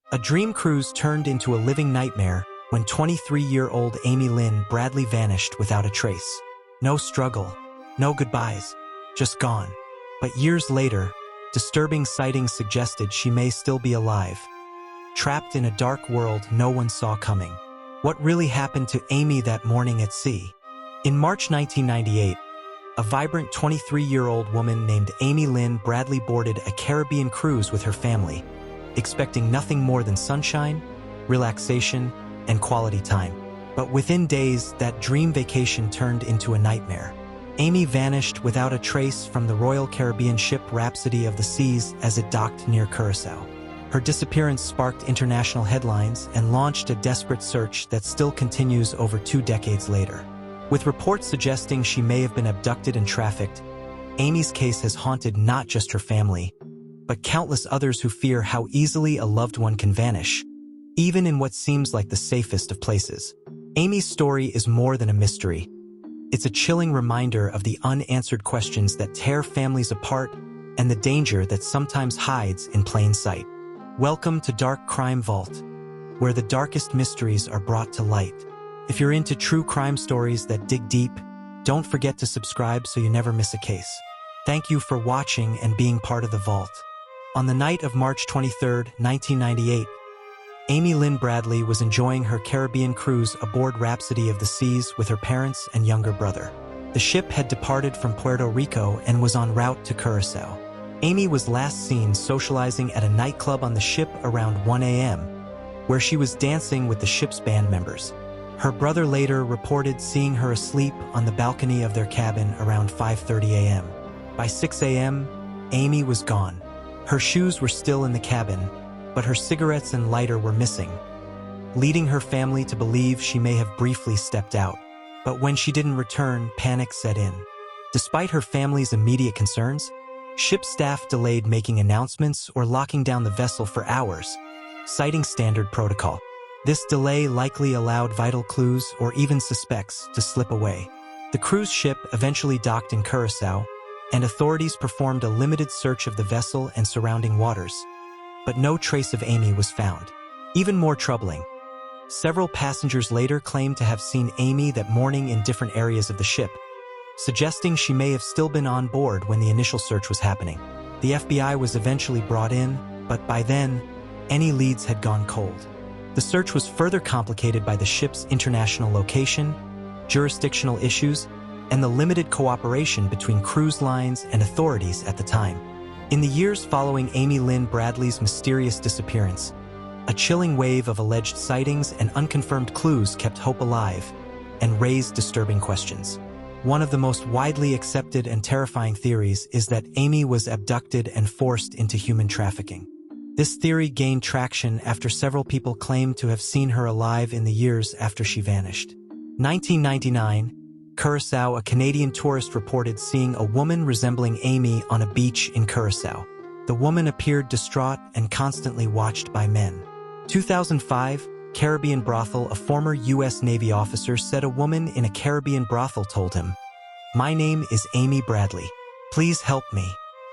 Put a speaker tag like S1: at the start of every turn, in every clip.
S1: A dream cruise turned into a living nightmare when 23-year-old Amy Lynn Bradley vanished without a trace. No struggle, no goodbyes, just gone. But years later, disturbing sightings suggested she may still be alive, trapped in a dark world no one saw coming. What really happened to Amy that morning at sea? In March 1998, a vibrant 23-year-old woman named Amy Lynn Bradley boarded a Caribbean cruise with her family, expecting nothing more than sunshine, relaxation, and quality time. But within days, that dream vacation turned into a nightmare. Amy vanished without a trace from the Royal Caribbean ship Rhapsody of the Seas as it docked near Curacao. Her disappearance sparked international headlines and launched a desperate search that still continues over 2 decades later. With reports suggesting she may have been abducted and trafficked, Amy's case has haunted not just her family, but countless others who fear how easily a loved one can vanish, even in what seems like the safest of places. Amy's story is more than a mystery. It's a chilling reminder of the unanswered questions that tear families apart and the danger that sometimes hides in plain sight. Welcome to Dark Crime Vault, where the darkest mysteries are brought to light. If you're into true crime stories that dig deep, don't forget to subscribe so you never miss a case. Thank you for watching and being part of the vault. On the night of March 23, 1998, Amy Lynn Bradley was enjoying her Caribbean cruise aboard Rhapsody of the Seas with her parents and younger brother. The ship had departed from Puerto Rico and was en route to Curacao. Amy was last seen socializing at a nightclub on the ship around 1 a.m., where she was dancing with the ship's band members. Her brother later reported seeing her asleep on the balcony of their cabin around 5:30 a.m. By 6 a.m., Amy was gone. Her shoes were still in the cabin, but her cigarettes and lighter were missing, leading her family to believe she may have briefly stepped out. But when she didn't return, panic set in. Despite her family's immediate concerns, ship staff delayed making announcements or locking down the vessel for hours, citing standard protocol. This delay likely allowed vital clues or even suspects to slip away. The cruise ship eventually docked in Curacao, and authorities performed a limited search of the vessel and surrounding waters. But no trace of Amy was found. Even more troubling, several passengers later claimed to have seen Amy that morning in different areas of the ship, suggesting she may have still been on board when the initial search was happening. The FBI was eventually brought in, but by then, any leads had gone cold. The search was further complicated by the ship's international location, jurisdictional issues, and the limited cooperation between cruise lines and authorities at the time. In the years following Amy Lynn Bradley's mysterious disappearance, a chilling wave of alleged sightings and unconfirmed clues kept hope alive and raised disturbing questions. One of the most widely accepted and terrifying theories is that Amy was abducted and forced into human trafficking. This theory gained traction after several people claimed to have seen her alive in the years after she vanished. 1999, Curacao, a Canadian tourist reported seeing a woman resembling Amy on a beach in Curacao. The woman appeared distraught and constantly watched by men. 2005, Caribbean brothel, a former U.S. Navy officer said a woman in a Caribbean brothel told him, "My name is Amy Bradley. Please help me."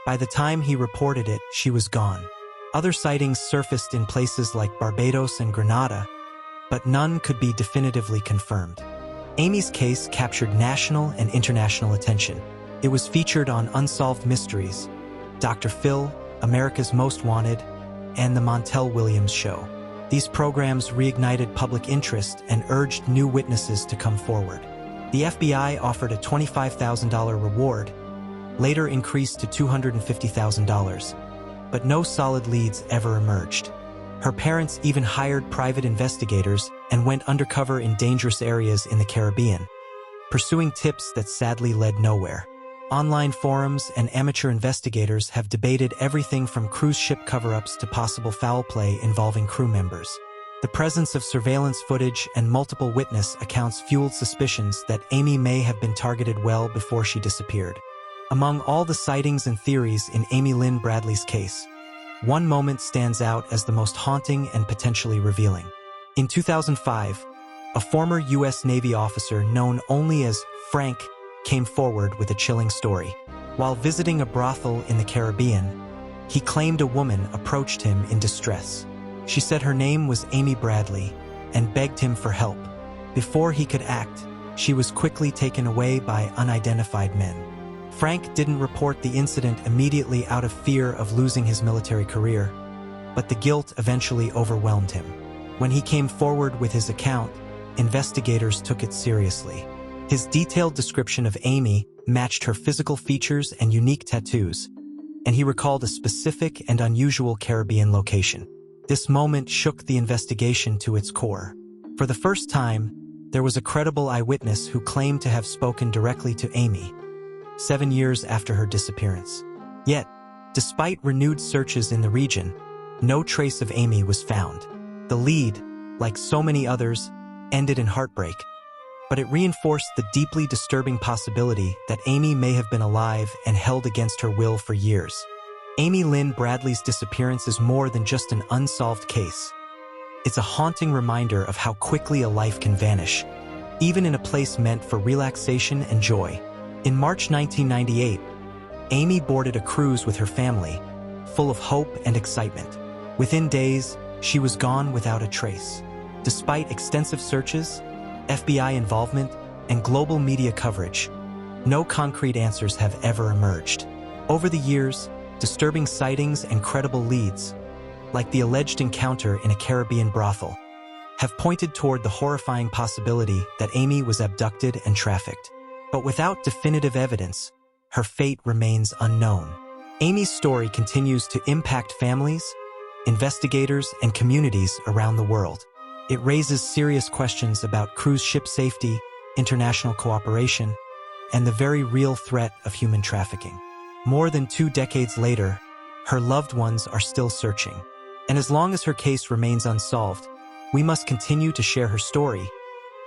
S1: By the time he reported it, she was gone. Other sightings surfaced in places like Barbados and Grenada, but none could be definitively confirmed. Amy's case captured national and international attention. It was featured on Unsolved Mysteries, Dr. Phil, America's Most Wanted, and The Montel Williams Show. These programs reignited public interest and urged new witnesses to come forward. The FBI offered a $25,000 reward, later increased to $250,000. But no solid leads ever emerged. Her parents even hired private investigators and went undercover in dangerous areas in the Caribbean, pursuing tips that sadly led nowhere. Online forums and amateur investigators have debated everything from cruise ship cover-ups to possible foul play involving crew members. The presence of surveillance footage and multiple witness accounts fueled suspicions that Amy may have been targeted well before she disappeared. Among all the sightings and theories in Amy Lynn Bradley's case, one moment stands out as the most haunting and potentially revealing. In 2005, a former U.S. Navy officer known only as Frank came forward with a chilling story. While visiting a brothel in the Caribbean, he claimed a woman approached him in distress. She said her name was Amy Bradley and begged him for help. Before he could act, she was quickly taken away by unidentified men. Frank didn't report the incident immediately out of fear of losing his military career, but the guilt eventually overwhelmed him. When he came forward with his account, investigators took it seriously. His detailed description of Amy matched her physical features and unique tattoos, and he recalled a specific and unusual Caribbean location. This moment shook the investigation to its core. For the first time, there was a credible eyewitness who claimed to have spoken directly to Amy, 7 years after her disappearance. Yet, despite renewed searches in the region, no trace of Amy was found. The lead, like so many others, ended in heartbreak, but it reinforced the deeply disturbing possibility that Amy may have been alive and held against her will for years. Amy Lynn Bradley's disappearance is more than just an unsolved case. It's a haunting reminder of how quickly a life can vanish, even in a place meant for relaxation and joy. In March 1998, Amy boarded a cruise with her family, full of hope and excitement. Within days, she was gone without a trace. Despite extensive searches, FBI involvement, and global media coverage, no concrete answers have ever emerged. Over the years, disturbing sightings and credible leads, like the alleged encounter in a Caribbean brothel, have pointed toward the horrifying possibility that Amy was abducted and trafficked. But without definitive evidence, her fate remains unknown. Amy's story continues to impact families, investigators, and communities around the world. It raises serious questions about cruise ship safety, international cooperation, and the very real threat of human trafficking. More than 2 decades later, her loved ones are still searching. And as long as her case remains unsolved, we must continue to share her story,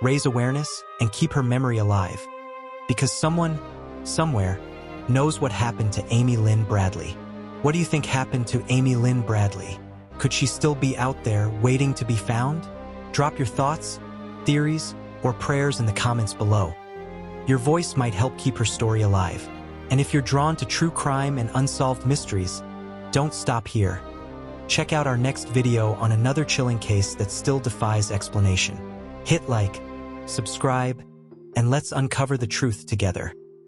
S1: raise awareness, and keep her memory alive. Because someone, somewhere, knows what happened to Amy Lynn Bradley. What do you think happened to Amy Lynn Bradley? Could she still be out there waiting to be found? Drop your thoughts, theories, or prayers in the comments below. Your voice might help keep her story alive. And if you're drawn to true crime and unsolved mysteries, don't stop here. Check out our next video on another chilling case that still defies explanation. Hit like, subscribe, and let's uncover the truth together.